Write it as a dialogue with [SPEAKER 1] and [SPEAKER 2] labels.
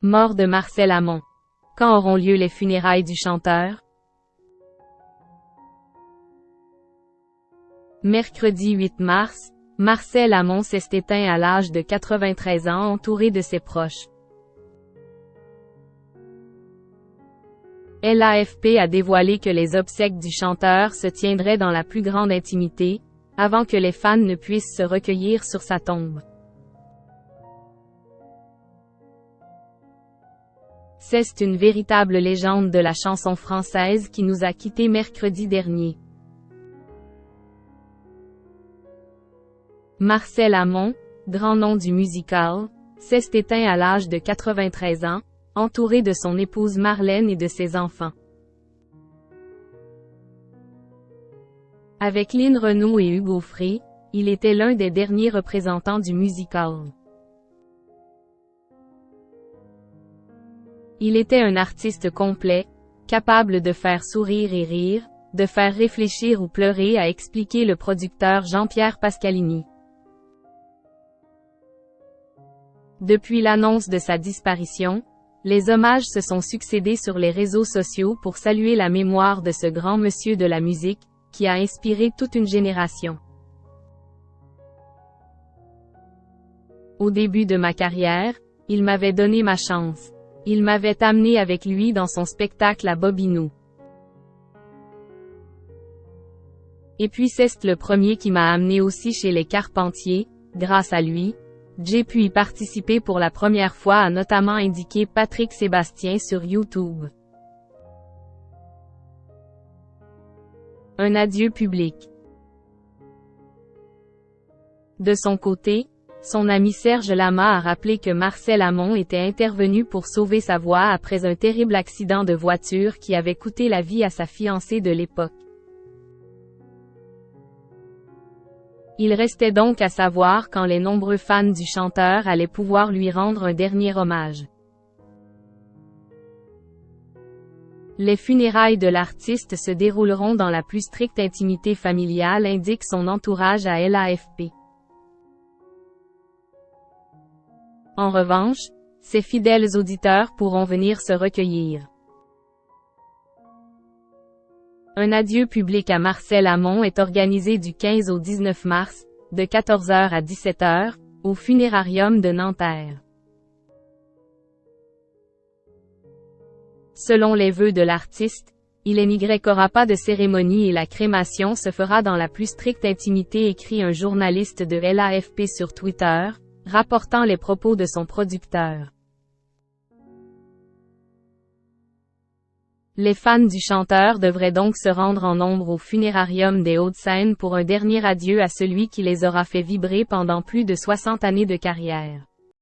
[SPEAKER 1] Mort de Marcel Amont. Quand auront lieu les funérailles du chanteur? Mercredi 8 mars, Marcel Amont s'est éteint à l'âge de 93 ans entouré de ses proches. L'AFP a dévoilé que les obsèques du chanteur se tiendraient dans la plus grande intimité, avant que les fans ne puissent se recueillir sur sa tombe. C'est une véritable légende de la chanson française qui nous a quittés mercredi dernier. Marcel Amont, grand nom du musical, s'est éteint à l'âge de 93 ans, entouré de son épouse Marlène et de ses enfants. Avec Lynn Renaud et Hugo Frey, il était l'un des derniers représentants du musical. Il était un artiste complet, capable de faire sourire et rire, de faire réfléchir ou pleurer, a expliqué le producteur Jean-Pierre Pascalini. Depuis l'annonce de sa disparition, les hommages se sont succédés sur les réseaux sociaux pour saluer la mémoire de ce grand monsieur de la musique, qui a inspiré toute une génération. Au début de ma carrière, il m'avait donné ma chance. Il m'avait amené avec lui dans son spectacle à Bobino. Et puis c'est le premier qui m'a amené aussi chez les Carpentiers. Grâce à lui, j'ai pu y participer pour la première fois, a notamment indiqué Patrick Sébastien sur YouTube. Un adieu public. De son côté, son ami Serge Lama a rappelé que Marcel Amont était intervenu pour sauver sa voix après un terrible accident de voiture qui avait coûté la vie à sa fiancée de l'époque. Il restait donc à savoir quand les nombreux fans du chanteur allaient pouvoir lui rendre un dernier hommage. Les funérailles de l'artiste se dérouleront dans la plus stricte intimité familiale, indique son entourage à l'AFP. En revanche, ses fidèles auditeurs pourront venir se recueillir. Un adieu public à Marcel Amont est organisé du 15 au 19 mars, de 14 h à 17 h, au funérarium de Nanterre. Selon les vœux de l'artiste, il n'y aura pas de cérémonie et la crémation se fera dans la plus stricte intimité, écrit un journaliste de l'AFP sur Twitter, rapportant les propos de son producteur. Les fans du chanteur devraient donc se rendre en nombre au funérarium des Hauts-de-Seine pour un dernier adieu à celui qui les aura fait vibrer pendant plus de 60 années de carrière.